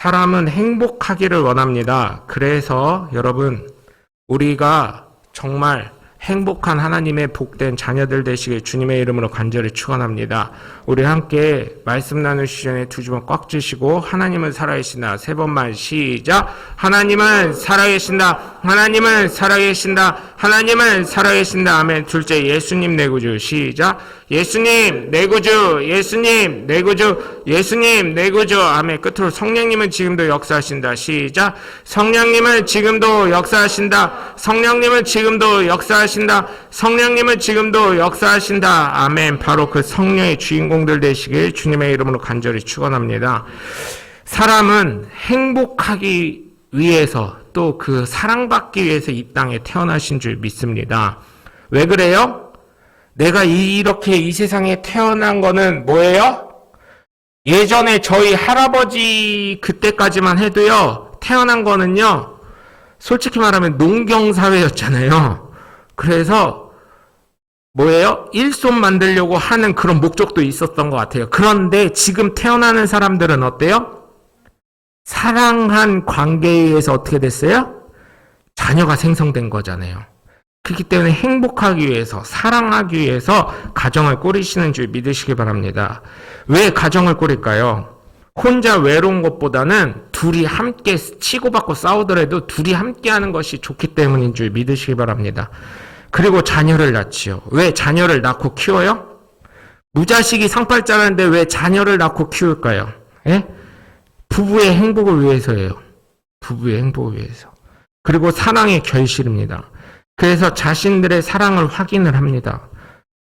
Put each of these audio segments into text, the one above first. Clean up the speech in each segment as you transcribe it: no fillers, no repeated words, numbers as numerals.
사람은 행복하기를 원합니다. 그래서 여러분, 우리가 정말 행복한 하나님의 복된 자녀들 되시길 주님의 이름으로 간절히 축원합니다. 우리 함께 말씀 나누시기 전에 두 주먹 꽉 쥐시고 하나님은 살아계신다. 세 번만 시작. 하나님은 살아계신다. 하나님은 살아계신다. 하나님은 살아계신다. 아멘. 둘째, 예수님 내 구주. 시작. 예수님 내 구주. 예수님 내 구주. 예수님 내 구주. 아멘. 끝으로 성령님은 지금도 역사하신다. 시작. 성령님은 지금도 역사하신다. 성령님은 지금도 역사하신다. 성령님은 지금도 역사하신다. 아멘. 바로 그 성령의 주인공들 되시길 주님의 이름으로 간절히 축원합니다. 사람은 행복하기 위해서 또 그 사랑받기 위해서 이 땅에 태어나신 줄 믿습니다. 왜 그래요? 내가 이렇게 이 세상에 태어난 거는 뭐예요? 예전에 저희 할아버지 그때까지만 해도요, 태어난 거는요, 솔직히 말하면 농경사회였잖아요. 그래서 뭐예요? 일손 만들려고 하는 그런 목적도 있었던 것 같아요. 그런데 지금 태어나는 사람들은 어때요? 사랑한 관계에 의해서 어떻게 됐어요? 자녀가 생성된 거잖아요. 그렇기 때문에 행복하기 위해서, 사랑하기 위해서 가정을 꾸리시는 줄 믿으시기 바랍니다. 왜 가정을 꾸릴까요? 혼자 외로운 것보다는 둘이 함께 치고받고 싸우더라도 둘이 함께 하는 것이 좋기 때문인 줄 믿으시기 바랍니다. 그리고 자녀를 낳지요. 왜 자녀를 낳고 키워요? 무자식이 상팔자라는데 왜 자녀를 낳고 키울까요? 예? 부부의 행복을 위해서예요. 부부의 행복을 위해서. 그리고 사랑의 결실입니다. 그래서 자신들의 사랑을 확인을 합니다.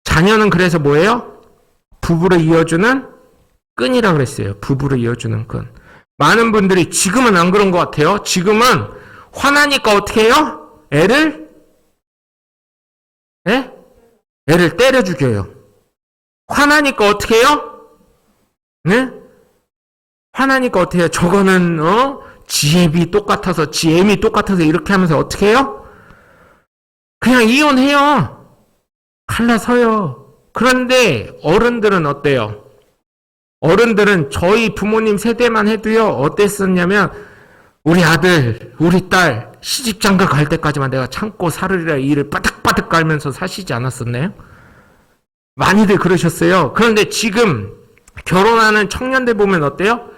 자녀는 그래서 뭐예요? 부부를 이어주는 끈이라 그랬어요. 부부를 이어주는 끈. 많은 분들이 지금은 안 그런 것 같아요. 지금은 화나니까 어떻게 해요? 애를 때려 죽여요. 화나니까 어떻게 해요? 네? 화나니까 어떻게 해요? 저거는 지앱이 똑같아서 지엠이 똑같아서 이렇게 하면서 어떻게 해요? 그냥 이혼해요. 갈라서요. 그런데 어른들은 어때요? 어른들은 저희 부모님 세대만 해도요, 어땠었냐면 우리 아들, 우리 딸 시집장가 갈 때까지만 내가 참고 살으리라 이를 바득바득 깔면서 사시지 않았었나요? 많이들 그러셨어요. 그런데 지금 결혼하는 청년들 보면 어때요?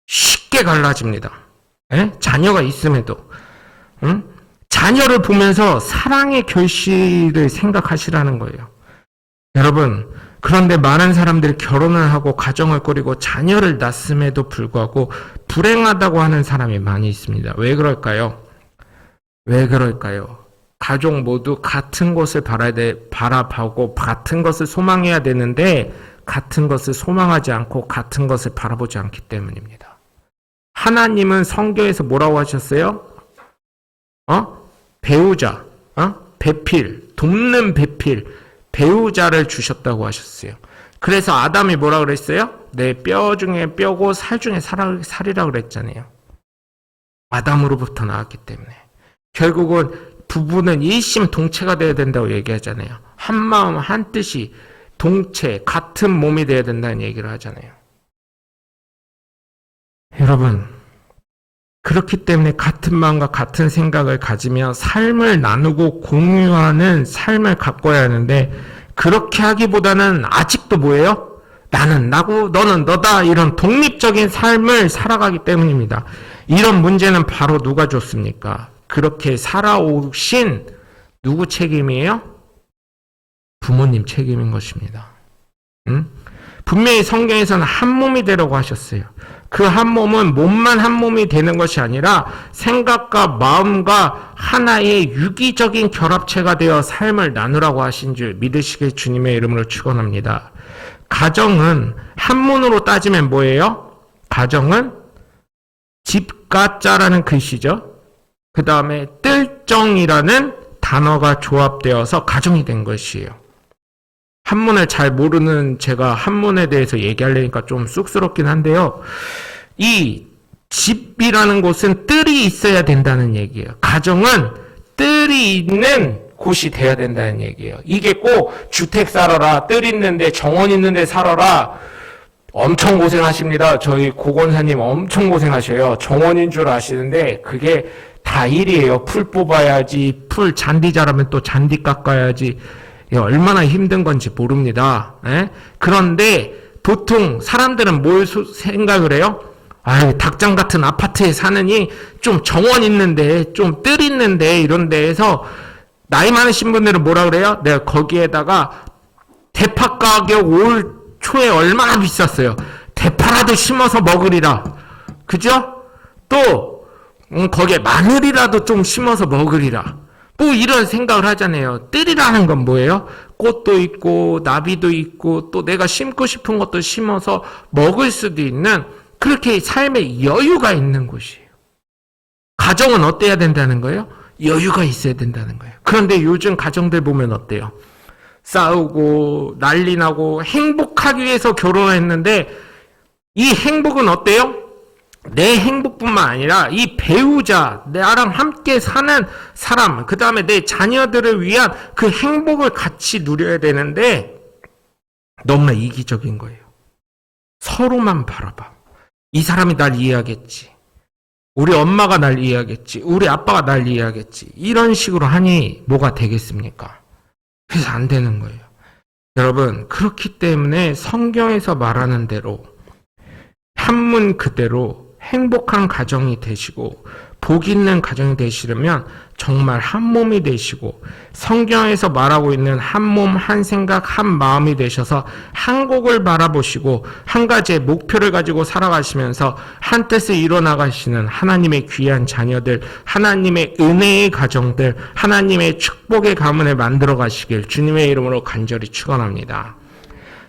쉽게 갈라집니다. 예? 자녀가 있음에도. 응? 자녀를 보면서 사랑의 결실을 생각하시라는 거예요. 여러분, 그런데 많은 사람들이 결혼을 하고 가정을 꾸리고 자녀를 낳았음에도 불구하고 불행하다고 하는 사람이 많이 있습니다. 왜 그럴까요? 왜 그럴까요? 가족 모두 같은 것을 바라보고 같은 것을 소망해야 되는데 같은 것을 소망하지 않고 같은 것을 바라보지 않기 때문입니다. 하나님은 성경에서 뭐라고 하셨어요? 배우자, 배필, 돕는 배필, 배우자를 주셨다고 하셨어요. 그래서 아담이 뭐라 그랬어요? 내 뼈 중에 뼈고 살 중에 살이라 그랬잖아요. 아담으로부터 나왔기 때문에. 결국은 부부는 일심동체가 되어야 된다고 얘기하잖아요. 한 마음 한 뜻이 동체, 같은 몸이 되어야 된다는 얘기를 하잖아요. 여러분, 그렇기 때문에 같은 마음과 같은 생각을 가지며 삶을 나누고 공유하는 삶을 가꿔야 하는데 그렇게 하기보다는 아직도 뭐예요? 나는 나고 너는 너다 이런 독립적인 삶을 살아가기 때문입니다. 이런 문제는 바로 누가 줬습니까? 그렇게 살아오신 누구 책임이에요? 부모님 책임인 것입니다. 응? 분명히 성경에서는 한 몸이 되라고 하셨어요. 그 한 몸은 몸만 한 몸이 되는 것이 아니라 생각과 마음과 하나의 유기적인 결합체가 되어 삶을 나누라고 하신 줄 믿으시길 주님의 이름으로 축원합니다. 가정은 한문으로 따지면 뭐예요? 가정은 집가자라는 글씨죠. 그 다음에 뜰정이라는 단어가 조합되어서 가정이 된 것이에요. 한문을 잘 모르는 제가 한문에 대해서 얘기하려니까 좀 쑥스럽긴 한데요. 이 집이라는 곳은 뜰이 있어야 된다는 얘기예요. 가정은 뜰이 있는 곳이 돼야 된다는 얘기예요. 이게 꼭 주택 살아라, 뜰 있는데 정원 있는데 살아라, 엄청 고생하십니다. 저희 고건사님 엄청 고생하셔요. 정원인 줄 아시는데 그게 다 일이에요. 풀 뽑아야지, 풀 잔디 자라면 또 잔디 깎아야지. 얼마나 힘든 건지 모릅니다. 에? 그런데 보통 사람들은 뭘 생각을 해요? 아유, 닭장 같은 아파트에 사느니 좀 정원 있는데, 좀 뜰 있는데, 이런 데에서 나이 많으신 분들은 뭐라 그래요? 내가 거기에다가 대파 가격 올 초에 얼마나 비쌌어요. 대파라도 심어서 먹으리라. 그죠? 또 거기에 마늘이라도 좀 심어서 먹으리라. 뭐 이런 생각을 하잖아요. 뜰이라는 건 뭐예요? 꽃도 있고 나비도 있고 또 내가 심고 싶은 것도 심어서 먹을 수도 있는 그렇게 삶에 여유가 있는 곳이에요. 가정은 어때야 된다는 거예요? 여유가 있어야 된다는 거예요. 그런데 요즘 가정들 보면 어때요? 싸우고 난리 나고 행복하기 위해서 결혼했는데 이 행복은 어때요? 내 행복뿐만 아니라 이 배우자, 나랑 함께 사는 사람, 그 다음에 내 자녀들을 위한 그 행복을 같이 누려야 되는데 너무나 이기적인 거예요. 서로만 바라봐. 이 사람이 날 이해하겠지. 우리 엄마가 날 이해하겠지. 우리 아빠가 날 이해하겠지. 이런 식으로 하니 뭐가 되겠습니까? 그래서 안 되는 거예요. 여러분, 그렇기 때문에 성경에서 말하는 대로 한문 그대로 행복한 가정이 되시고 복 있는 가정이 되시려면 정말 한 몸이 되시고 성경에서 말하고 있는 한 몸, 한 생각, 한 마음이 되셔서 한 곡을 바라보시고 한 가지의 목표를 가지고 살아가시면서 한 뜻을 이뤄나가시는 하나님의 귀한 자녀들, 하나님의 은혜의 가정들, 하나님의 축복의 가문을 만들어 가시길 주님의 이름으로 간절히 축원합니다.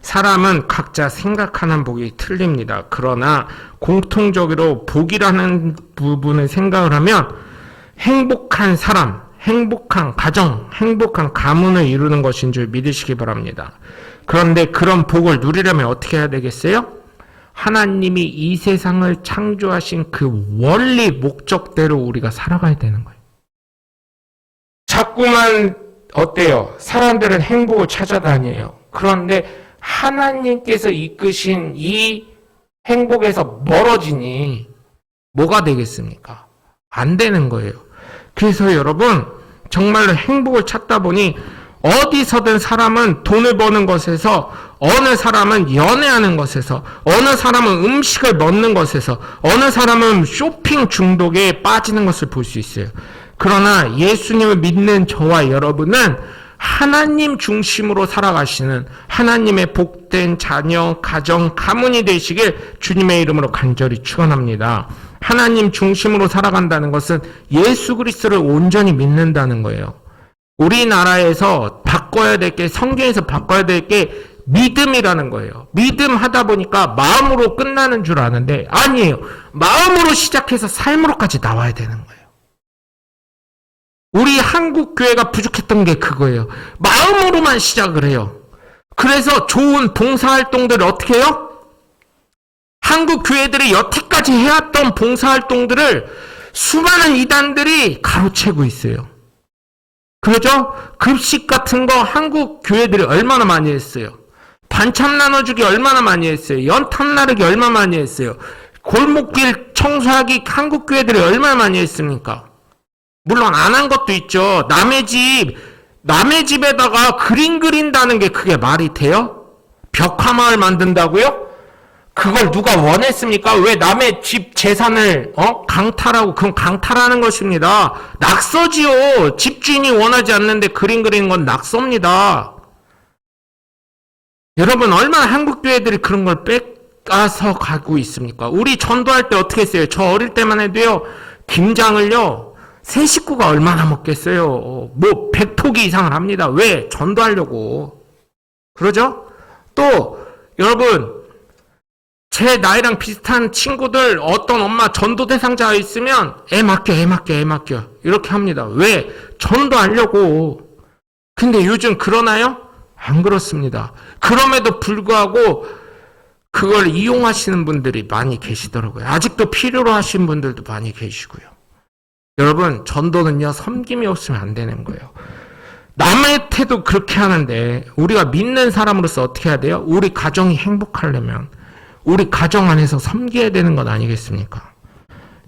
사람은 각자 생각하는 복이 틀립니다. 그러나 공통적으로 복이라는 부분을 생각을 하면 행복한 사람, 행복한 가정, 행복한 가문을 이루는 것인 줄 믿으시기 바랍니다. 그런데 그런 복을 누리려면 어떻게 해야 되겠어요? 하나님이 이 세상을 창조하신 그 원리 목적대로 우리가 살아가야 되는 거예요. 자꾸만 어때요? 사람들은 행복을 찾아다녀요. 그런데 하나님께서 이끄신 이 행복에서 멀어지니 뭐가 되겠습니까? 안 되는 거예요. 그래서 여러분 정말로 행복을 찾다 보니 어디서든 사람은 돈을 버는 것에서, 어느 사람은 연애하는 것에서, 어느 사람은 음식을 먹는 것에서, 어느 사람은 쇼핑 중독에 빠지는 것을 볼 수 있어요. 그러나 예수님을 믿는 저와 여러분은 하나님 중심으로 살아가시는 하나님의 복된 자녀, 가정, 가문이 되시길 주님의 이름으로 간절히 축원합니다. 하나님 중심으로 살아간다는 것은 예수 그리스도를 온전히 믿는다는 거예요. 우리나라에서 바꿔야 될 게, 성경에서 바꿔야 될 게 믿음이라는 거예요. 믿음 하다 보니까 마음으로 끝나는 줄 아는데 아니에요. 마음으로 시작해서 삶으로까지 나와야 되는 거예요. 우리 한국 교회가 부족했던 게 그거예요. 마음으로만 시작을 해요. 그래서 좋은 봉사활동들을 어떻게 해요? 한국 교회들이 여태까지 해왔던 봉사활동들을 수많은 이단들이 가로채고 있어요. 그렇죠? 급식 같은 거 한국 교회들이 얼마나 많이 했어요. 반찬 나눠주기 얼마나 많이 했어요. 연탄 나르기 얼마나 많이 했어요. 골목길 청소하기 한국 교회들이 얼마나 많이 했습니까? 물론 안 한 것도 있죠. 남의 집에다가 그림 그린다는 게 그게 말이 돼요? 벽화마을 만든다고요? 그걸 누가 원했습니까? 왜 남의 집 재산을 강탈하고, 그럼 강탈하는 것입니다. 낙서지요. 집주인이 원하지 않는데 그림 그리는 건 낙서입니다. 여러분 얼마나 한국 교회들이 그런 걸 뺏가서 가고 있습니까? 우리 전도할 때 어떻게 했어요? 저 어릴 때만 해도요. 김장을요. 세 식구가 얼마나 먹겠어요? 뭐 100포기 이상을 합니다. 왜? 전도하려고. 그러죠? 또 여러분 제 나이랑 비슷한 친구들 어떤 엄마 전도 대상자가 있으면 애 맡겨 이렇게 합니다. 왜? 전도하려고. 근데 요즘 그러나요? 안 그렇습니다. 그럼에도 불구하고 그걸 이용하시는 분들이 많이 계시더라고요. 아직도 필요로 하신 분들도 많이 계시고요. 여러분 전도는요 섬김이 없으면 안 되는 거예요. 남의 태도 그렇게 하는데 우리가 믿는 사람으로서 어떻게 해야 돼요? 우리 가정이 행복하려면, 우리 가정 안에서 섬겨야 되는 것 아니겠습니까?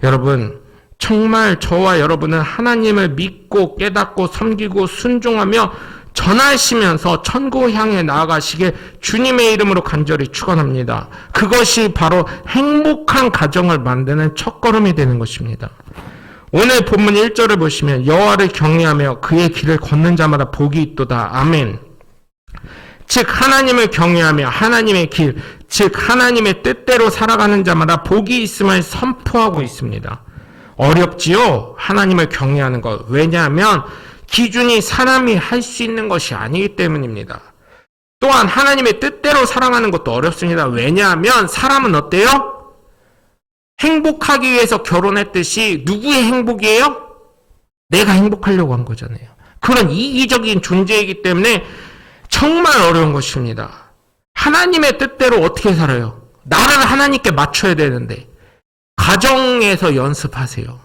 여러분, 정말 저와 여러분은 하나님을 믿고 깨닫고 섬기고 순종하며 전하시면서 천국 향해 나아가시길 주님의 이름으로 간절히 축원합니다. 그것이 바로 행복한 가정을 만드는 첫걸음이 되는 것입니다. 오늘 본문 1절을 보시면 여호와를 경외하며 그의 길을 걷는 자마다 복이 있도다. 아멘. 즉 하나님을 경외하며 하나님의 길, 즉 하나님의 뜻대로 살아가는 자마다 복이 있음을 선포하고 있습니다. 어렵지요? 하나님을 경외하는 것. 왜냐하면 기준이 사람이 할 수 있는 것이 아니기 때문입니다. 또한 하나님의 뜻대로 살아가는 것도 어렵습니다. 왜냐하면 사람은 어때요? 행복하기 위해서 결혼했듯이 누구의 행복이에요? 내가 행복하려고 한 거잖아요. 그런 이기적인 존재이기 때문에 정말 어려운 것입니다. 하나님의 뜻대로 어떻게 살아요? 나를 하나님께 맞춰야 되는데 가정에서 연습하세요.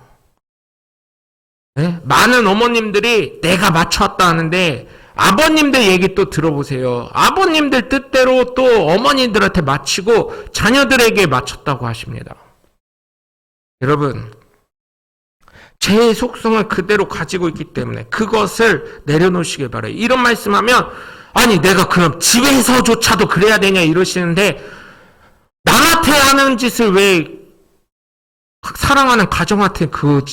네? 많은 어머님들이 내가 맞춰왔다 하는데 아버님들 얘기 또 들어보세요. 아버님들 뜻대로 또 어머니들한테 맞추고 자녀들에게 맞췄다고 하십니다. 여러분, 제 속성을 그대로 가지고 있기 때문에 그것을 내려놓으시길 바라요. 이런 말씀하면 아니 내가 그럼 집에서조차도 그래야 되냐 이러시는데 나한테 하는 짓을 왜 사랑하는 가정한테 그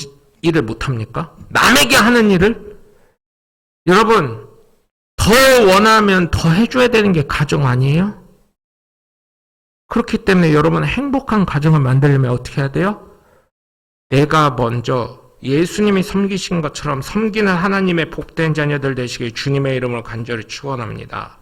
일을 못합니까? 남에게 하는 일을? 여러분, 더 원하면 더 해줘야 되는 게 가정 아니에요? 그렇기 때문에 여러분 행복한 가정을 만들려면 어떻게 해야 돼요? 내가 먼저 예수님이 섬기신 것처럼 섬기는 하나님의 복된 자녀들 되시길 주님의 이름으로 간절히 축원합니다.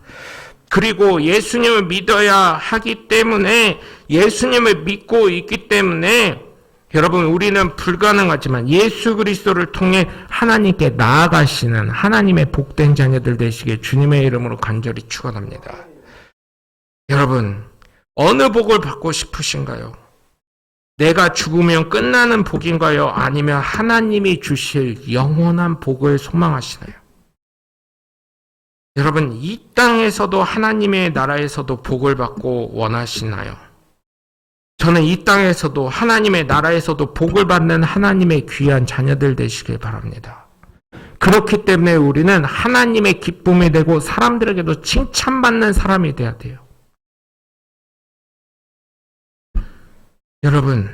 그리고 예수님을 믿어야 하기 때문에 예수님을 믿고 있기 때문에 여러분 우리는 불가능하지만 예수 그리스도를 통해 하나님께 나아가시는 하나님의 복된 자녀들 되시길 주님의 이름으로 간절히 축원합니다. 여러분 어느 복을 받고 싶으신가요? 내가 죽으면 끝나는 복인가요? 아니면 하나님이 주실 영원한 복을 소망하시나요? 여러분 이 땅에서도 하나님의 나라에서도 복을 받고 원하시나요? 저는 이 땅에서도 하나님의 나라에서도 복을 받는 하나님의 귀한 자녀들 되시길 바랍니다. 그렇기 때문에 우리는 하나님의 기쁨이 되고 사람들에게도 칭찬받는 사람이 돼야 돼요. 여러분,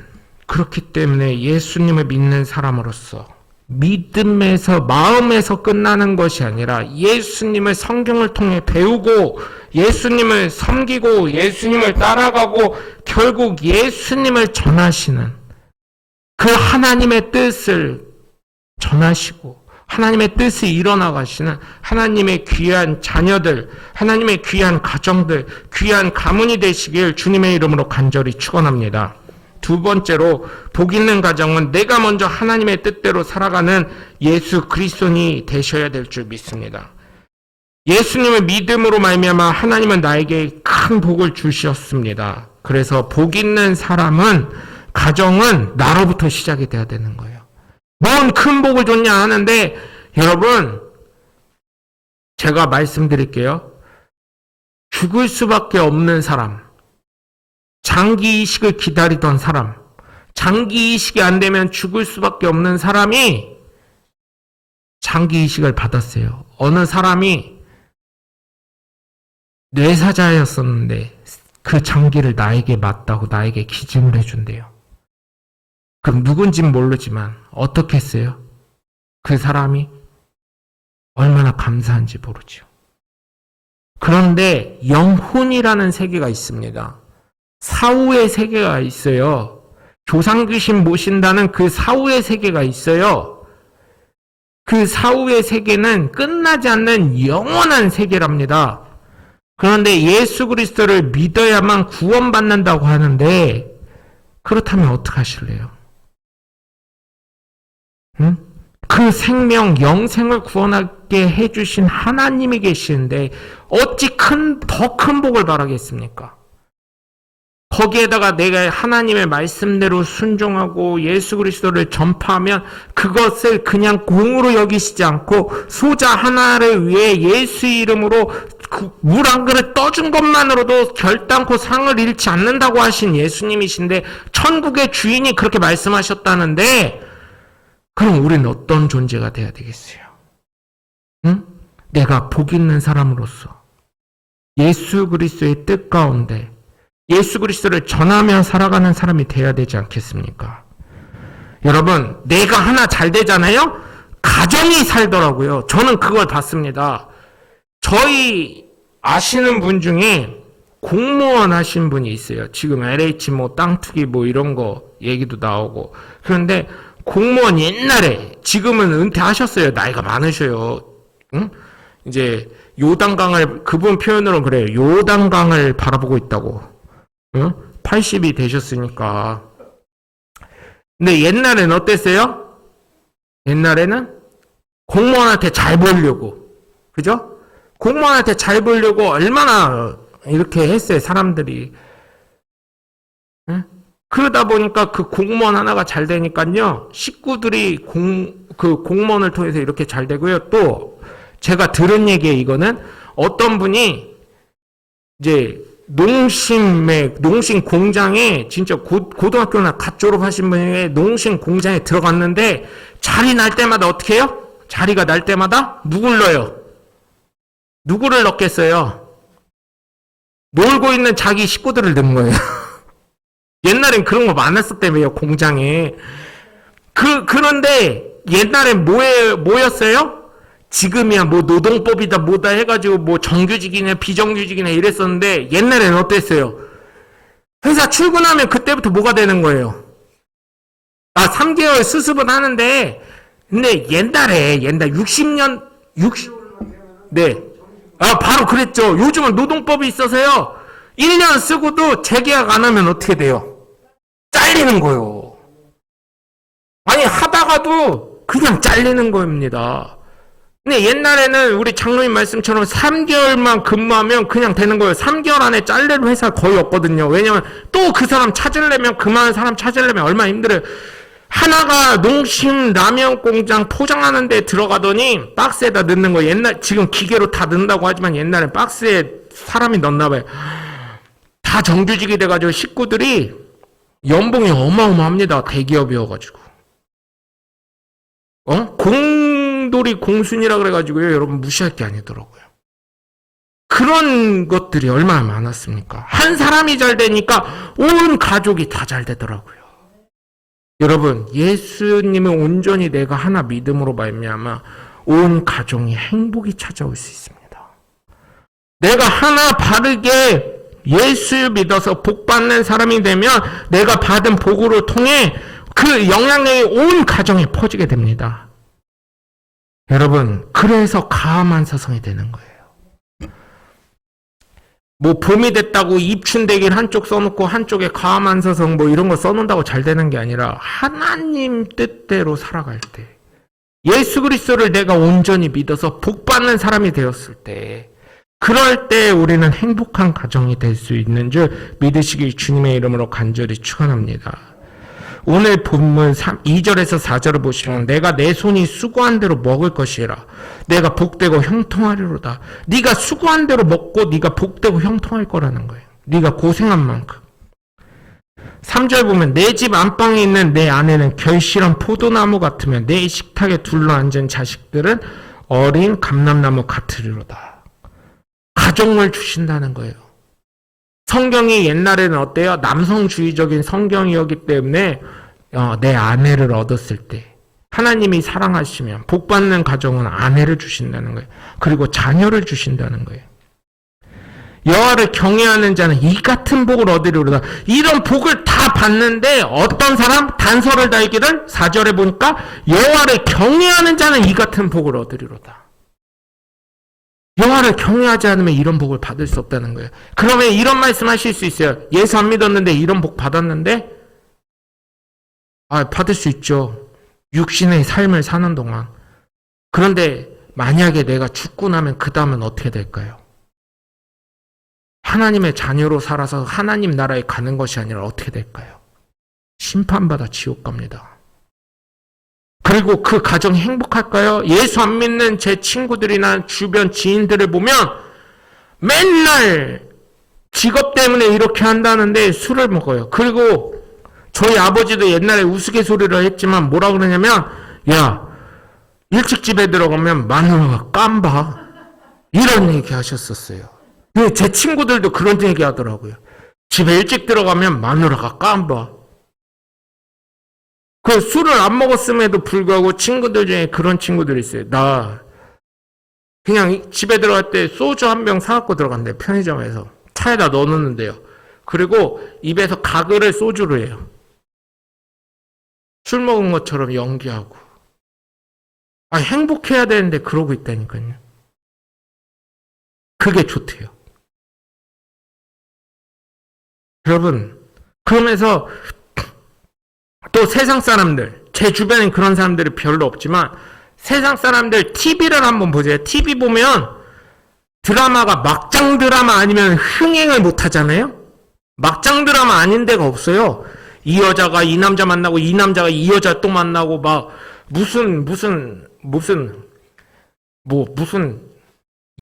그렇기 때문에 예수님을 믿는 사람으로서 믿음에서 마음에서 끝나는 것이 아니라 예수님을 성경을 통해 배우고 예수님을 섬기고 예수님을 따라가고 결국 예수님을 전하시는 그 하나님의 뜻을 전하시고 하나님의 뜻이 일어나가시는 하나님의 귀한 자녀들, 하나님의 귀한 가정들, 귀한 가문이 되시길 주님의 이름으로 간절히 축원합니다. 두 번째로 복 있는 가정은 내가 먼저 하나님의 뜻대로 살아가는 예수 그리스도인이 되셔야 될 줄 믿습니다. 예수님을 믿음으로 말미암아 하나님은 나에게 큰 복을 주셨습니다. 그래서 복 있는 사람은 가정은 나로부터 시작이 돼야 되는 거예요. 뭔 큰 복을 줬냐 하는데 여러분 제가 말씀드릴게요. 죽을 수밖에 없는 사람, 장기 이식을 기다리던 사람, 장기 이식이 안 되면 죽을 수밖에 없는 사람이 장기 이식을 받았어요. 어느 사람이 뇌사자였었는데 그 장기를 나에게 맞다고 나에게 기증을 해준대요. 그럼 누군진 모르지만 어떻게 했어요? 그 사람이 얼마나 감사한지 모르죠. 그런데 영혼이라는 세계가 있습니다. 사후의 세계가 있어요. 조상귀신 모신다는 그 사후의 세계가 있어요. 그 사후의 세계는 끝나지 않는 영원한 세계랍니다. 그런데 예수 그리스도를 믿어야만 구원받는다고 하는데 그렇다면 어떡하실래요? 응? 그 생명, 영생을 구원하게 해주신 하나님이 계시는데 어찌 더 큰 복을 바라겠습니까? 거기에다가 내가 하나님의 말씀대로 순종하고 예수 그리스도를 전파하면 그것을 그냥 공으로 여기시지 않고 소자 하나를 위해 예수 이름으로 물 한 그릇 떠준 것만으로도 결단코 상을 잃지 않는다고 하신 예수님이신데 천국의 주인이 그렇게 말씀하셨다는데 그럼 우리는 어떤 존재가 돼야 되겠어요? 응? 내가 복 있는 사람으로서 예수 그리스도의 뜻 가운데 예수 그리스도를 전하며 살아가는 사람이 돼야 되지 않겠습니까? 여러분, 내가 하나 잘 되잖아요? 가정이 살더라고요. 저는 그걸 봤습니다. 저희 아시는 분 중에 공무원 하신 분이 있어요. 지금 LH 땅 투기 이런 거 얘기도 나오고. 그런데 공무원 옛날에, 지금은 은퇴하셨어요. 나이가 많으셔요. 응? 이제 요단강을, 그분 표현으로는 그래요. 요단강을 바라보고 있다고. 응? 80이 되셨으니까. 근데 옛날에는 어땠어요? 옛날에는 공무원한테 잘 보려고. 그죠? 공무원한테 잘 보려고 얼마나 이렇게 했어요, 사람들이. 응? 그러다 보니까 그 공무원 하나가 잘 되니까요, 식구들이 그 공무원을 통해서 이렇게 잘 되고요. 또, 제가 들은 얘기에 이거는 어떤 분이 이제 농심 공장에 진짜 고등학교나 갓 졸업하신 분이 농심 공장에 들어갔는데 자리 날 때마다 어떻게 해요? 자리가 날 때마다 누굴 넣어요? 누구를 넣겠어요? 놀고 있는 자기 식구들을 넣은 거예요. 옛날엔 그런 거 많았었다며요, 공장에. 그런데 옛날엔 뭐였어요? 지금이야 노동법이다 뭐다 해가지고 정규직이냐 비정규직이냐 이랬었는데 옛날에는 어땠어요? 회사 출근하면 그때부터 뭐가 되는 거예요? 3개월 수습은 하는데 근데 옛날 60년 네. 바로 그랬죠. 요즘은 노동법이 있어서요. 1년 쓰고도 재계약 안 하면 어떻게 돼요? 잘리는 거예요. 아니 하다가도 그냥 잘리는 겁니다. 근데 옛날에는 우리 장로님 말씀처럼 3개월만 근무하면 그냥 되는 거예요. 3개월 안에 잘릴 회사 거의 없거든요. 왜냐면 또 그 사람 찾으려면 그만한 사람 찾으려면 얼마나 힘들어요. 하나가 농심 라면 공장 포장하는 데 들어가더니 박스에다 넣는 거 지금 기계로 다 넣는다고 하지만 옛날엔 박스에 사람이 넣나 봐요. 다 정규직이 돼가지고 식구들이 연봉이 어마어마합니다. 대기업이어가지고. 공돌이 공순이라 그래가지고요. 여러분 무시할 게 아니더라고요. 그런 것들이 얼마나 많았습니까? 한 사람이 잘 되니까 온 가족이 다 잘 되더라고요. 여러분, 예수님을 온전히 내가 하나 믿음으로 말미암아 온 가정이 행복이 찾아올 수 있습니다. 내가 하나 바르게 예수 믿어서 복 받는 사람이 되면 내가 받은 복으로 통해 그 영향력이 온 가정에 퍼지게 됩니다. 여러분, 그래서 가만사성이 되는 거예요. 봄이 됐다고 입춘대길 한쪽 써놓고 한쪽에 가만사성 이런 거 써놓는다고 잘 되는 게 아니라 하나님 뜻대로 살아갈 때 예수 그리스도를 내가 온전히 믿어서 복 받는 사람이 되었을 때 그럴 때 우리는 행복한 가정이 될 수 있는 줄 믿으시길 주님의 이름으로 간절히 축원합니다. 오늘 본문 2절에서 4절을 보시면 내가 내 손이 수고한 대로 먹을 것이라 내가 복되고 형통하리로다. 네가 수고한 대로 먹고 네가 복되고 형통할 거라는 거예요. 네가 고생한 만큼. 3절 보면 내 집 안방에 있는 내 아내는 결실한 포도나무 같으며 내 식탁에 둘러앉은 자식들은 어린 감람나무 같으리로다. 가정을 주신다는 거예요. 성경이 옛날에는 어때요? 남성주의적인 성경이었기 때문에 내 아내를 얻었을 때 하나님이 사랑하시면 복받는 가정은 아내를 주신다는 거예요. 그리고 자녀를 주신다는 거예요. 여호와를 경외하는 자는 이 같은 복을 얻으리로다. 이런 복을 다 받는데 어떤 사람? 단서를 달기를 4절에 보니까 여호와를 경외하는 자는 이 같은 복을 얻으리로다. 여호와를 경외하지 않으면 이런 복을 받을 수 없다는 거예요. 그러면 이런 말씀 하실 수 있어요. 예수 안 믿었는데 이런 복 받았는데? 받을 수 있죠. 육신의 삶을 사는 동안. 그런데 만약에 내가 죽고 나면 그 다음은 어떻게 될까요? 하나님의 자녀로 살아서 하나님 나라에 가는 것이 아니라 어떻게 될까요? 심판받아 지옥 갑니다. 그리고 그 가정이 행복할까요? 예수 안 믿는 제 친구들이나 주변 지인들을 보면 맨날 직업 때문에 이렇게 한다는데 술을 먹어요. 그리고 저희 아버지도 옛날에 우스갯소리를 했지만 뭐라 그러냐면, 야, 일찍 집에 들어가면 마누라가 깜봐. 이런 얘기 하셨었어요. 제 친구들도 그런 얘기 하더라고요. 집에 일찍 들어가면 마누라가 깜봐. 그 술을 안 먹었음에도 불구하고 친구들 중에 그런 친구들이 있어요. 나 그냥 집에 들어갈 때 소주 한 병 사갖고 들어간대. 편의점에서. 차에다 넣어놓는데요. 그리고 입에서 가글을 소주로 해요. 술 먹은 것처럼 연기하고. 행복해야 되는데 그러고 있다니까요. 그게 좋대요. 여러분, 그러면서 또 세상 사람들, 제 주변엔 그런 사람들이 별로 없지만 세상 사람들 TV를 한번 보세요. TV 보면 드라마가 막장 드라마 아니면 흥행을 못 하잖아요. 막장 드라마 아닌 데가 없어요. 이 여자가 이 남자 만나고 이 남자가 이 여자 또 만나고 막 무슨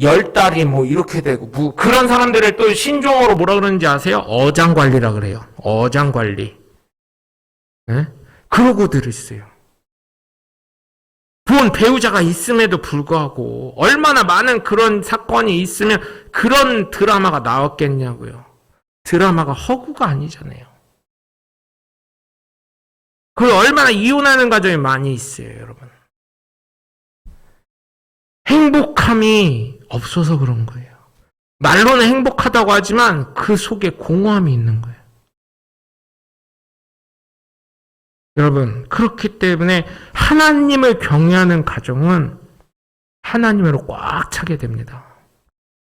열 달이 이렇게 되고 그런 사람들을 또 신종어로 뭐라 그러는지 아세요? 어장관리라 그래요. 어장관리. 네? 그러고들 있어요. 본 배우자가 있음에도 불구하고 얼마나 많은 그런 사건이 있으면 그런 드라마가 나왔겠냐고요. 드라마가 허구가 아니잖아요. 그 얼마나 이혼하는 가정이 많이 있어요, 여러분. 행복함이 없어서 그런 거예요. 말로는 행복하다고 하지만 그 속에 공허함이 있는 거예요. 여러분, 그렇기 때문에 하나님을 경외하는 가정은 하나님으로 꽉 차게 됩니다.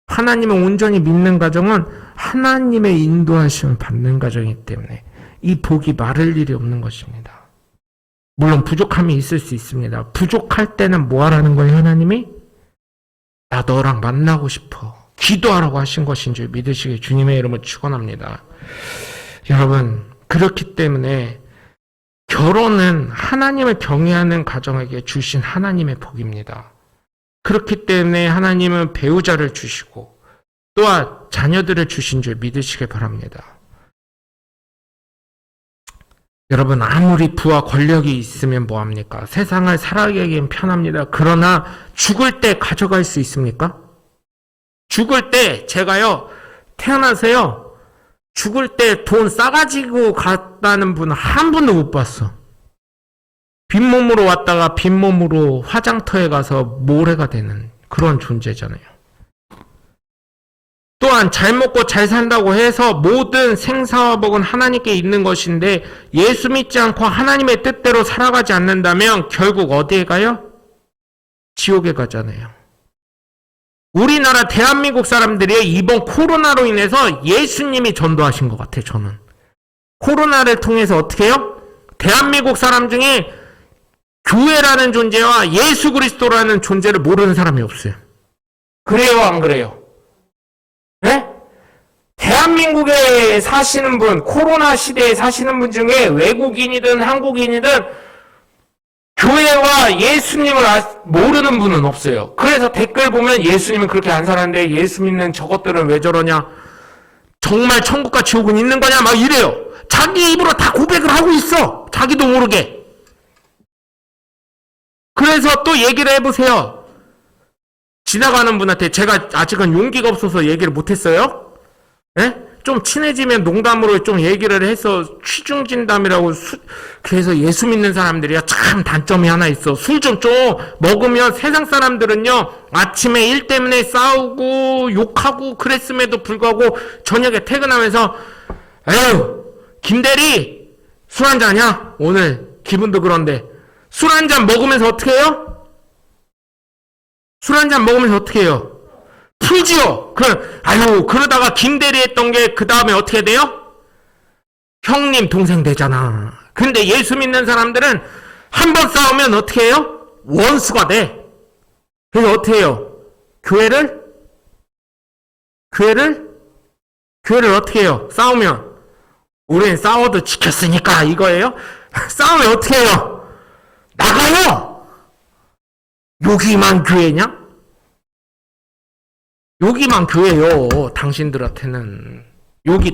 하나님을 온전히 믿는 가정은 하나님의 인도하심을 받는 가정이기 때문에 이 복이 마를 일이 없는 것입니다. 물론 부족함이 있을 수 있습니다. 부족할 때는 뭐 하라는 거예요, 하나님이? 나 너랑 만나고 싶어. 기도하라고 하신 것인 줄 믿으시길 주님의 이름을 축원합니다. 여러분, 그렇기 때문에 결혼은 하나님을 경외하는 가정에게 주신 하나님의 복입니다. 그렇기 때문에 하나님은 배우자를 주시고 또한 자녀들을 주신 줄 믿으시길 바랍니다. 여러분, 아무리 부와 권력이 있으면 뭐합니까? 세상을 살아가기엔 편합니다. 그러나 죽을 때 가져갈 수 있습니까? 죽을 때 제가요, 태어나서요, 죽을 때 돈 싸가지고 갔다는 분 한 분도 못 봤어. 빈몸으로 왔다가 빈몸으로 화장터에 가서 모래가 되는 그런 존재잖아요. 또한 잘 먹고 잘 산다고 해서 모든 생사와 복은 하나님께 있는 것인데 예수 믿지 않고 하나님의 뜻대로 살아가지 않는다면 결국 어디에 가요? 지옥에 가잖아요. 우리나라 대한민국 사람들이 이번 코로나로 인해서 예수님이 전도하신 것 같아요. 저는 코로나를 통해서 어떻게 해요? 대한민국 사람 중에 교회라는 존재와 예수 그리스도라는 존재를 모르는 사람이 없어요. 그래요, 안 그래요? 네? 대한민국에 사시는 분, 코로나 시대에 사시는 분 중에 외국인이든 한국인이든 교회와 예수님을 모르는 분은 없어요. 그래서 댓글 보면 예수님은 그렇게 안 살았는데 예수 믿는 저것들은 왜 저러냐? 정말 천국과 지옥은 있는 거냐? 막 이래요. 자기 입으로 다 고백을 하고 있어. 자기도 모르게. 그래서 또 얘기를 해보세요. 지나가는 분한테 제가 아직은 용기가 없어서 얘기를 못했어요. 예? 좀 친해지면 농담으로 좀 얘기를 해서 취중진담이라고 그래서 예수 믿는 사람들이야 참 단점이 하나 있어. 술 좀 먹으면 세상 사람들은요 아침에 일 때문에 싸우고 욕하고 그랬음에도 불구하고 저녁에 퇴근하면서 에휴 김대리 술 한잔이야? 오늘 기분도 그런데 술 한잔 먹으면서 어떻게 해요? 술 한잔 먹으면서 어떻게 해요? 풀지요. 그러다가 김대리 했던 게 그 다음에 어떻게 돼요? 형님 동생 되잖아. 근데 예수 믿는 사람들은 한 번 싸우면 어떻게 해요? 원수가 돼. 그래서 어떻게 해요? 교회를 어떻게 해요? 싸우면 우리는 싸워도 지켰으니까 이거예요? 싸우면 어떻게 해요? 나가요. 여기만 교회냐? 여기만 교회요. 당신들한테는. 여기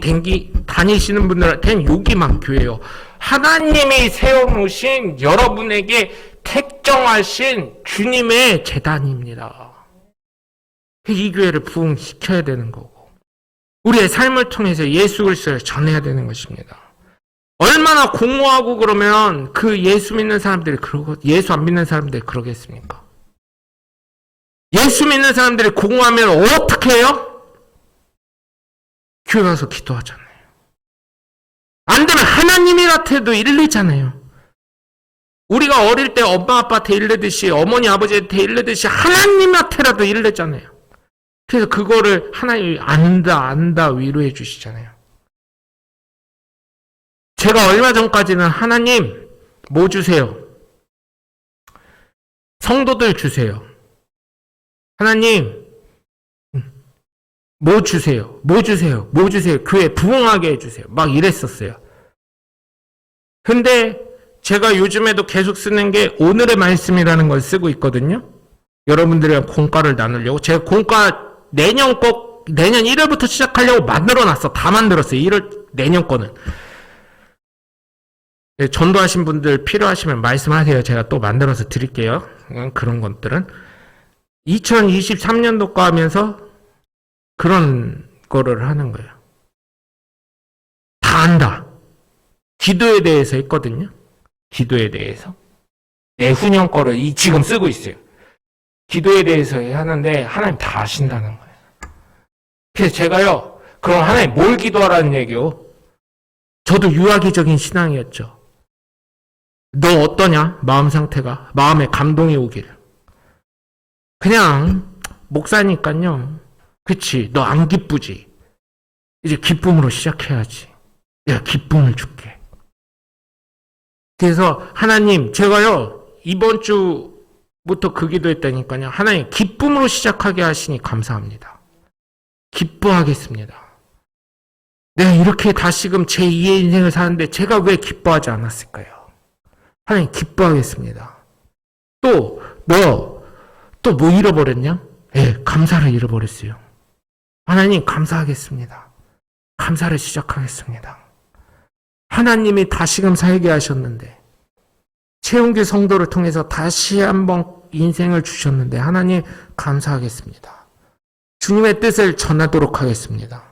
다니시는 분들한테는 여기만 교회요. 하나님이 세워놓으신 여러분에게 택정하신 주님의 재단입니다. 이 교회를 부흥시켜야 되는 거고 우리의 삶을 통해서 예수 그리스도를 전해야 되는 것입니다. 얼마나 공허하고 그러면 그 예수 믿는 사람들이 그러고 예수 안 믿는 사람들이 그러겠습니까? 예수 믿는 사람들이 공허하면 어떻게 해요? 교회 와서 기도하잖아요. 안 되면 하나님이라테도 일르잖아요. 우리가 어릴 때 엄마 아빠한테 일르듯이 어머니 아버지한테 일르듯이 하나님한테라도 일르잖아요. 그래서 그거를 하나님이 안다 위로해 주시잖아요. 제가 얼마 전까지는 하나님 뭐 주세요? 성도들 주세요. 하나님 뭐 주세요? 뭐 주세요? 뭐 주세요? 교회 부흥하게 해주세요. 막 이랬었어요. 근데 제가 요즘에도 계속 쓰는 게 오늘의 말씀이라는 걸 쓰고 있거든요. 여러분들이랑 공과를 나누려고. 제가 공과 내년 1월부터 시작하려고 만들어놨어. 다 만들었어요. 내년 거는. 전도하신 분들 필요하시면 말씀하세요. 제가 또 만들어서 드릴게요. 그런 것들은. 2023년도 거 하면서 그런 거를 하는 거예요. 다 안다. 기도에 대해서 했거든요. 기도에 대해서. 내후년 거를 지금 쓰고 있어요. 기도에 대해서 하는데 하나님 다 아신다는 거예요. 그래서 제가요. 그럼 하나님 뭘 기도하라는 얘기요? 저도 유아기적인 신앙이었죠. 너 어떠냐? 마음 상태가. 마음에 감동이 오길. 그냥 목사니까요. 그치, 너 안 기쁘지? 이제 기쁨으로 시작해야지. 내가 기쁨을 줄게. 그래서 하나님, 제가요, 이번 주부터 그 기도했다니까요. 하나님, 기쁨으로 시작하게 하시니 감사합니다. 기뻐하겠습니다. 내가 이렇게 다시금 제2의 인생을 사는데 제가 왜 기뻐하지 않았을까요? 하나님, 기뻐하겠습니다. 또 뭐 잃어버렸냐? 예, 감사를 잃어버렸어요. 하나님 감사하겠습니다. 감사를 시작하겠습니다. 하나님이 다시금 살게 하셨는데 최용규 성도를 통해서 다시 한번 인생을 주셨는데 하나님 감사하겠습니다. 주님의 뜻을 전하도록 하겠습니다.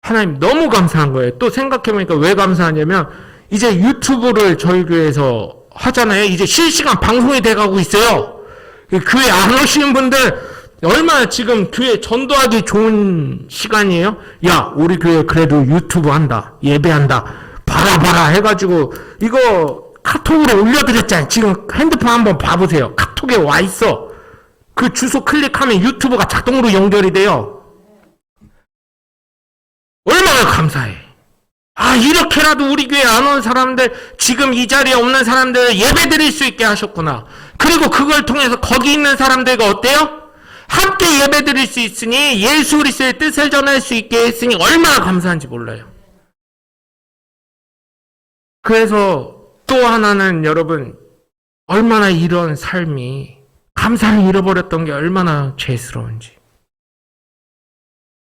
하나님 너무 감사한 거예요. 또 생각해보니까 왜 감사하냐면 이제 유튜브를 저희 교회에서 하잖아요. 이제 실시간 방송이 돼가고 있어요. 교회 안 오시는 분들 얼마나 지금 교회 전도하기 좋은 시간이에요? 야, 우리 교회 그래도 유튜브 한다. 예배한다. 봐라 해가지고 이거 카톡으로 올려드렸잖아요. 지금 핸드폰 한번 봐보세요. 카톡에 와 있어. 그 주소 클릭하면 유튜브가 자동으로 연결이 돼요. 얼마나 감사해. 아, 이렇게라도 우리 교회 안 오는 사람들, 지금 이 자리에 없는 사람들 예배 드릴 수 있게 하셨구나. 그리고 그걸 통해서 거기 있는 사람들과 어때요? 함께 예배 드릴 수 있으니 예수 그리스도의 뜻을 전할 수 있게 했으니 얼마나 감사한지 몰라요. 그래서 또 하나는 여러분, 얼마나 이런 삶이 감사를 잃어버렸던 게 얼마나 죄스러운지.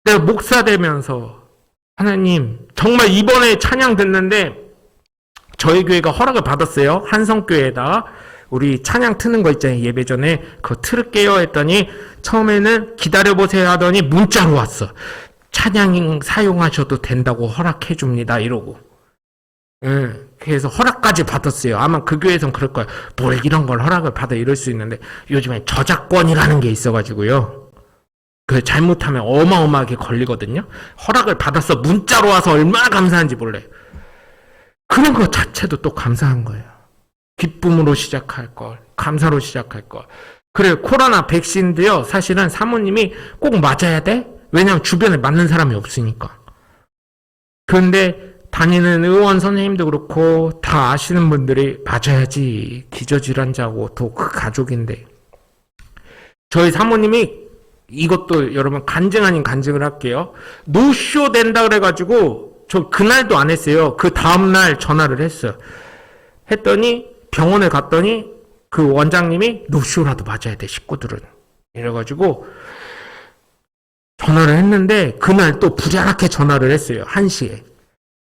내가 목사 되면서 하나님, 정말 이번에 찬양 듣는데 저희 교회가 허락을 받았어요. 한성교회에다 우리 찬양 트는 거 있잖아요. 예배 전에 그거 틀을게요 했더니 처음에는 기다려보세요 하더니 문자로 왔어. 찬양 사용하셔도 된다고 허락해 줍니다 이러고. 그래서 허락까지 받았어요. 아마 그 교회에선 그럴 거예요. 뭘 이런 걸 허락을 받아 이럴 수 있는데 요즘에 저작권이라는 게 있어가지고요. 그 잘못하면 어마어마하게 걸리거든요. 허락을 받아서 문자로 와서 얼마나 감사한지 몰라요. 그런 것 자체도 또 감사한 거예요. 기쁨으로 시작할 걸, 감사로 시작할 걸. 그래요. 코로나 백신도요. 사실은 사모님이 꼭 맞아야 돼? 왜냐하면 주변에 맞는 사람이 없으니까. 그런데 다니는 의원 선생님도 그렇고 다 아시는 분들이 맞아야지 기저질환자고 또 그 가족인데. 저희 사모님이 이것도 여러분 간증 아닌 간증을 할게요. 노쇼 된다 그래가지고 저 그날도 안 했어요. 그 다음날 전화를 했어요. 했더니 병원에 갔더니 그 원장님이 노쇼라도 맞아야 돼 식구들은. 이래가지고 전화를 했는데 그날 또 부자랗게 전화를 했어요. 1시에.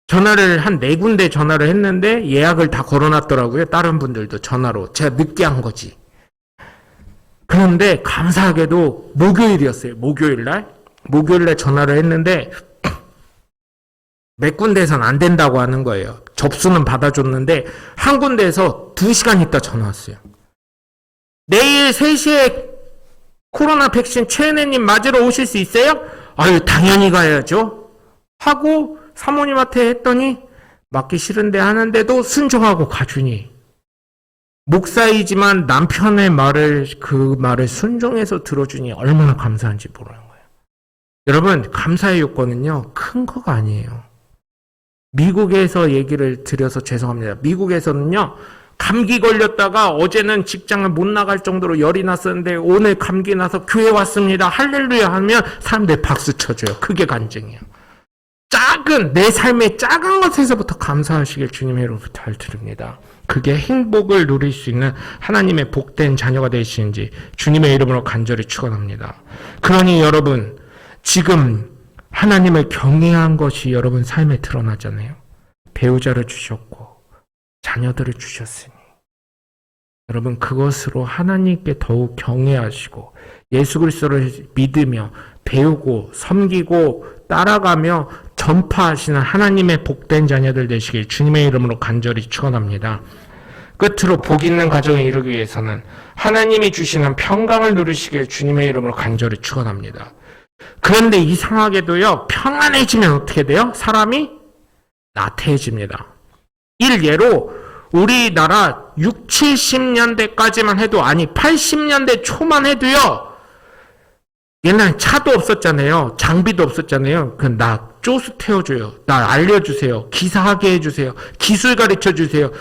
전화를 한 4군데 전화를 했는데 예약을 다 걸어놨더라고요. 다른 분들도 전화로. 제가 늦게 한 거지. 그런데 감사하게도 목요일이었어요. 목요일날 전화를 했는데 몇 군데에선 안 된다고 하는 거예요. 접수는 받아줬는데 한 군데에서 2시간 있다 전화 왔어요. 내일 3시에 코로나 백신 최은혜님 맞으러 오실 수 있어요? 아유, 당연히 가야죠. 하고 사모님한테 했더니 맞기 싫은데 하는데도 순종하고 가주니, 목사이지만 남편의 그 말을 순종해서 들어주니 얼마나 감사한지 모르는 거예요. 여러분, 감사의 요건은요, 큰 거가 아니에요. 미국에서 얘기를 드려서 죄송합니다. 미국에서는요, 감기 걸렸다가 어제는 직장을 못 나갈 정도로 열이 났었는데 오늘 감기 나서 교회 왔습니다. 할렐루야 하면 사람들이 박수 쳐줘요. 그게 간증이에요. 내 삶의 작은 것에서부터 감사하시길 주님의 이름으로 잘 드립니다. 그게 행복을 누릴 수 있는 하나님의 복된 자녀가 되시는지 주님의 이름으로 간절히 축원합니다. 그러니 여러분, 지금 하나님을 경외한 것이 여러분 삶에 드러나잖아요. 배우자를 주셨고 자녀들을 주셨으니 여러분, 그것으로 하나님께 더욱 경외하시고 예수 그리스도를 믿으며 배우고 섬기고 따라가며 전파하시는 하나님의 복된 자녀들 되시길 주님의 이름으로 간절히 축원합니다. 끝으로 복 있는 가정에 이르기 위해서는 하나님이 주시는 평강을 누리시길 주님의 이름으로 간절히 축원합니다. 그런데 이상하게도요, 평안해지면 어떻게 돼요? 사람이 나태해집니다. 일예로 우리나라 6, 70년대까지만 해도, 아니 80년대 초만 해도요, 옛날에 차도 없었잖아요. 장비도 없었잖아요. 나 쪼스 태워줘요. 나 알려주세요. 기사하게 해주세요. 기술 가르쳐주세요.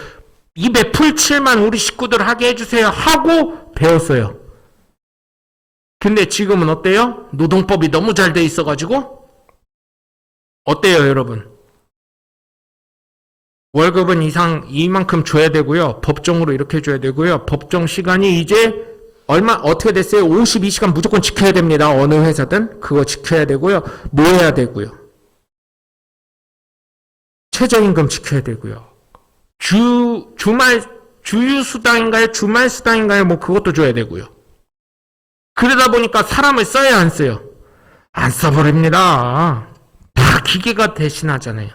입에 풀칠만 우리 식구들 하게 해주세요. 하고 배웠어요. 근데 지금은 어때요? 노동법이 너무 잘 돼 있어가지고 어때요, 여러분? 월급은 이만큼 줘야 되고요. 법정으로 이렇게 줘야 되고요. 법정 시간이 이제 어떻게 됐어요? 52시간 무조건 지켜야 됩니다. 어느 회사든 그거 지켜야 되고요. 뭐 해야 되고요? 최저임금 지켜야 되고요. 주휴수당인가요? 주말수당인가요? 뭐 그것도 줘야 되고요. 그러다 보니까 사람을 써야 안 써요? 안 써버립니다. 다 기계가 대신하잖아요.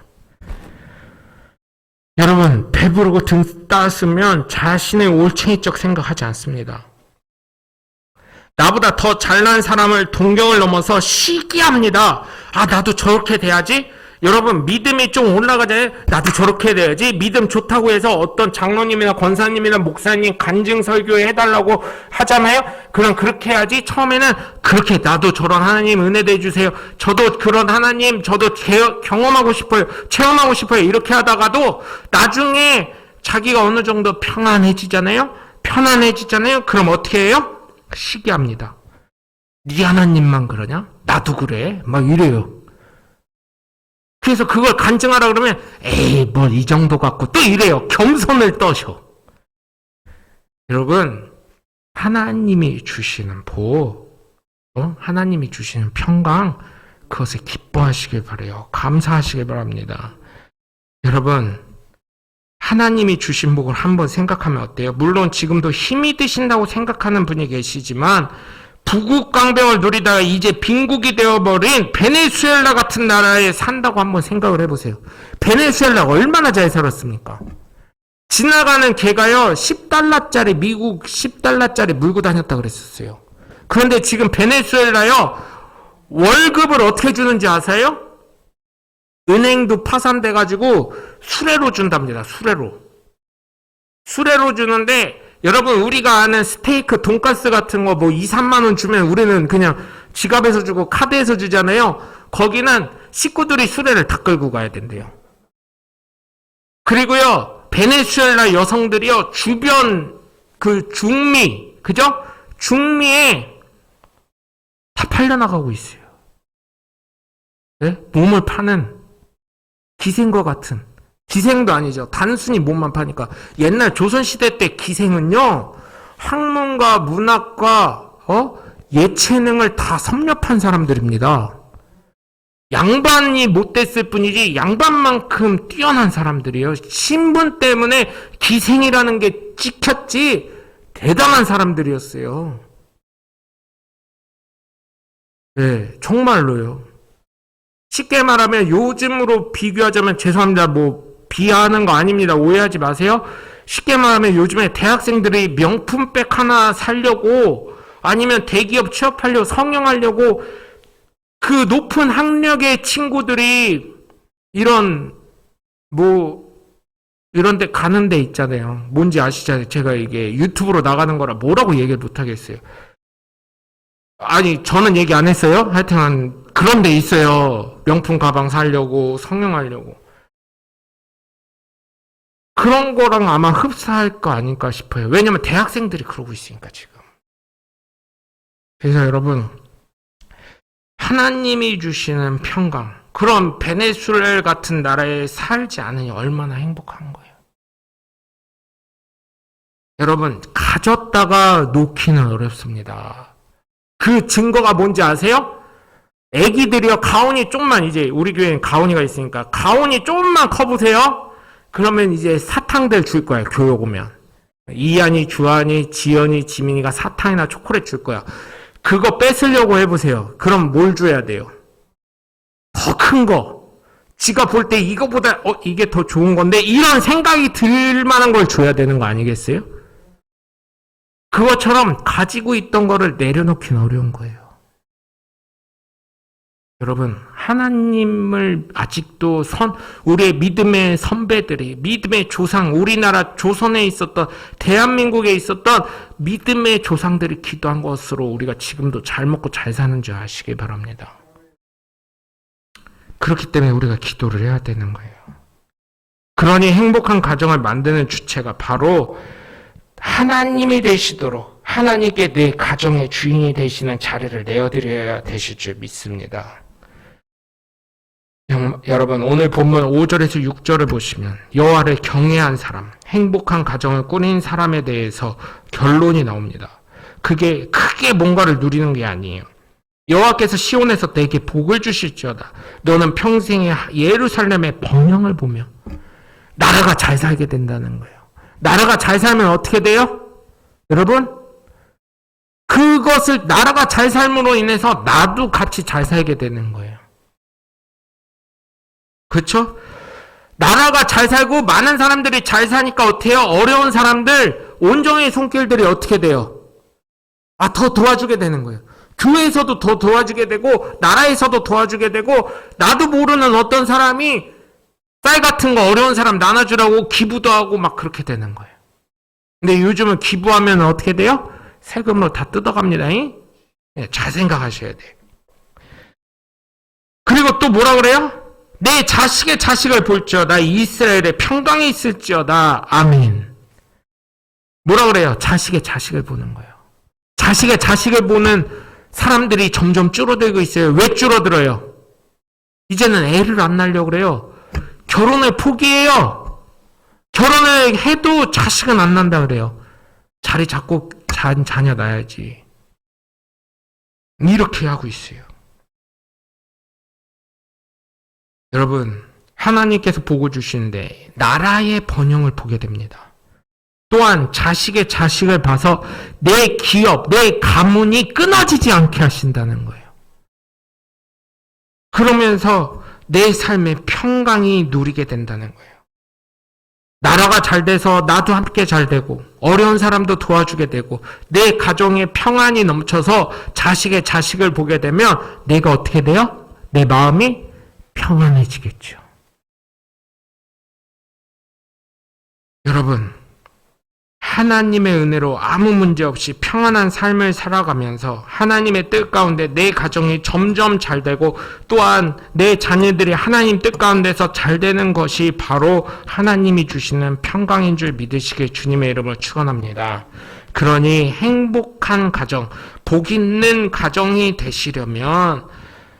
여러분, 배부르고 등 따스면 자신의 올챙이적 생각하지 않습니다. 나보다 더 잘난 사람을 동경을 넘어서 시기합니다. 나도 저렇게 돼야지. 여러분, 믿음이 좀 올라가잖아요. 나도 저렇게 돼야지. 믿음 좋다고 해서 어떤 장로님이나 권사님이나 목사님 간증 설교회 해달라고 하잖아요. 그럼 그렇게 해야지. 처음에는 그렇게 나도 저런 하나님 은혜도 해주세요. 저도 그런 하나님 저도 경험하고 싶어요. 체험하고 싶어요. 이렇게 하다가도 나중에 자기가 어느 정도 편안해지잖아요. 그럼 어떻게 해요? 시기합니다. 네 하나님만 그러냐? 나도 그래. 막 이래요. 그래서 그걸 간증하라 그러면 에이, 뭐 이 정도 갖고 또 이래요. 겸손을 떠셔. 여러분, 하나님이 주시는 하나님이 주시는 평강, 그것을 기뻐하시길 바라요. 감사하시길 바랍니다. 여러분, 하나님이 주신 복을 한번 생각하면 어때요? 물론 지금도 힘이 드신다고 생각하는 분이 계시지만 부국강병을 누리다가 이제 빈국이 되어버린 베네수엘라 같은 나라에 산다고 한번 생각을 해보세요. 베네수엘라가 얼마나 잘 살았습니까? 지나가는 개가요, $10짜리, 미국 $10짜리 물고 다녔다 그랬었어요. 그런데 지금 베네수엘라요, 월급을 어떻게 주는지 아세요? 은행도 파산돼가지고 수레로 준답니다. 수레로 주는데, 여러분, 우리가 아는 스테이크, 돈가스 같은 거 뭐 2, 3만 원 주면 우리는 그냥 지갑에서 주고 카드에서 주잖아요. 거기는 식구들이 수레를 다 끌고 가야 된대요. 그리고요, 베네수엘라 여성들이요, 주변 중미, 그죠? 중미에 다 팔려나가고 있어요. 네? 몸을 파는 기생과 같은, 기생도 아니죠. 단순히 몸만 파니까. 옛날 조선시대 때 기생은요, 학문과 문학과 예체능을 다 섭렵한 사람들입니다. 양반이 못됐을 뿐이지 양반만큼 뛰어난 사람들이에요. 신분 때문에 기생이라는 게 찍혔지 대단한 사람들이었어요. 네, 정말로요. 쉽게 말하면 요즘으로 비교하자면 죄송합니다. 비하하는 거 아닙니다. 오해하지 마세요. 쉽게 말하면 요즘에 대학생들이 명품백 하나 사려고 아니면 대기업 취업하려고 성형하려고 그 높은 학력의 친구들이 이런 데 가는 데 있잖아요. 뭔지 아시잖아요. 제가 이게 유튜브로 나가는 거라 뭐라고 얘기를 못 하겠어요. 아니 저는 얘기 안 했어요. 하여튼 그런 데 있어요. 명품 가방 사려고 성형하려고. 그런 거랑 아마 흡사할 거 아닐까 싶어요. 왜냐면 대학생들이 그러고 있으니까 지금. 그래서 여러분 하나님이 주시는 평강, 그런 베네수엘 같은 나라에 살지 않으니 얼마나 행복한 거예요. 여러분 가졌다가 놓기는 어렵습니다. 그 증거가 뭔지 아세요? 애기들이요, 가온이 좀만, 이제 우리 교회엔 가온이가 있으니까 가온이 좀만 커보세요. 그러면 이제 사탕들 줄 거예요. 교육 오면 이한이, 주한이, 지연이, 지민이가 사탕이나 초콜릿 줄 거야. 그거 뺏으려고 해보세요. 그럼 뭘 줘야 돼요? 더 큰 거. 지가 볼 때 이거보다 이게 더 좋은 건데 이런 생각이 들 만한 걸 줘야 되는 거 아니겠어요? 그것처럼 가지고 있던 거를 내려놓기는 어려운 거예요. 여러분 하나님을 아직도 우리의 믿음의 선배들이, 믿음의 조상, 우리나라 조선에 있었던, 대한민국에 있었던 믿음의 조상들이 기도한 것으로 우리가 지금도 잘 먹고 잘 사는 줄 아시기 바랍니다. 그렇기 때문에 우리가 기도를 해야 되는 거예요. 그러니 행복한 가정을 만드는 주체가 바로 하나님이 되시도록 하나님께 내 가정의 주인이 되시는 자리를 내어드려야 되실 줄 믿습니다. 여러분 오늘 본문 5절에서 6절을 보시면 여호와를 경외한 사람, 행복한 가정을 꾸린 사람에 대해서 결론이 나옵니다. 그게 크게 뭔가를 누리는 게 아니에요. 여호와께서 시온에서 내게 복을 주실지어다. 너는 평생에 예루살렘의 번영을 보며 나라가 잘 살게 된다는 거예요. 나라가 잘 살면 어떻게 돼요? 여러분 그것을, 나라가 잘 삶으로 인해서 나도 같이 잘 살게 되는 거예요. 그렇죠? 나라가 잘 살고 많은 사람들이 잘 사니까 어떻게 해요? 어려운 사람들, 온종의 손길들이 어떻게 돼요? 더 도와주게 되는 거예요. 교회에서도 더 도와주게 되고 나라에서도 도와주게 되고, 나도 모르는 어떤 사람이 쌀 같은 거 어려운 사람 나눠주라고 기부도 하고 막 그렇게 되는 거예요. 근데 요즘은 기부하면 어떻게 돼요? 세금으로 다 뜯어갑니다. 네, 잘 생각하셔야 돼요. 그리고 또 뭐라 그래요? 내 자식의 자식을 볼지어다. 이스라엘에 평강이 있을지어다. 아멘. 뭐라 그래요? 자식의 자식을 보는 거예요. 자식의 자식을 보는 사람들이 점점 줄어들고 있어요. 왜 줄어들어요? 이제는 애를 안 낳으려고 그래요. 결혼을 포기해요. 결혼을 해도 자식은 안 난다 그래요. 자리 잡고 자녀 낳아야지. 이렇게 하고 있어요. 여러분 하나님께서 복을 주시는데 나라의 번영을 보게 됩니다. 또한 자식의 자식을 봐서 내 기업, 내 가문이 끊어지지 않게 하신다는 거예요. 그러면서 내 삶의 평강이 누리게 된다는 거예요. 나라가 잘 돼서 나도 함께 잘 되고 어려운 사람도 도와주게 되고 내 가정에 평안이 넘쳐서 자식의 자식을 보게 되면 내가 어떻게 돼요? 내 마음이 평안해지겠죠. 여러분 하나님의 은혜로 아무 문제 없이 평안한 삶을 살아가면서 하나님의 뜻 가운데 내 가정이 점점 잘 되고 또한 내 자녀들이 하나님 뜻 가운데서 잘 되는 것이 바로 하나님이 주시는 평강인 줄 믿으시길 주님의 이름으로 축원합니다. 그러니 행복한 가정, 복 있는 가정이 되시려면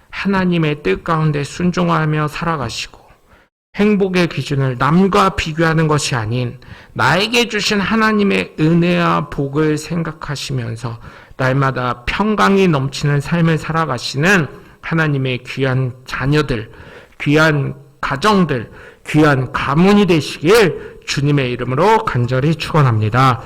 하나님의 뜻 가운데 순종하며 살아가시고 행복의 기준을 남과 비교하는 것이 아닌 나에게 주신 하나님의 은혜와 복을 생각하시면서 날마다 평강이 넘치는 삶을 살아가시는 하나님의 귀한 자녀들, 귀한 가정들, 귀한 가문이 되시길 주님의 이름으로 간절히 축원합니다.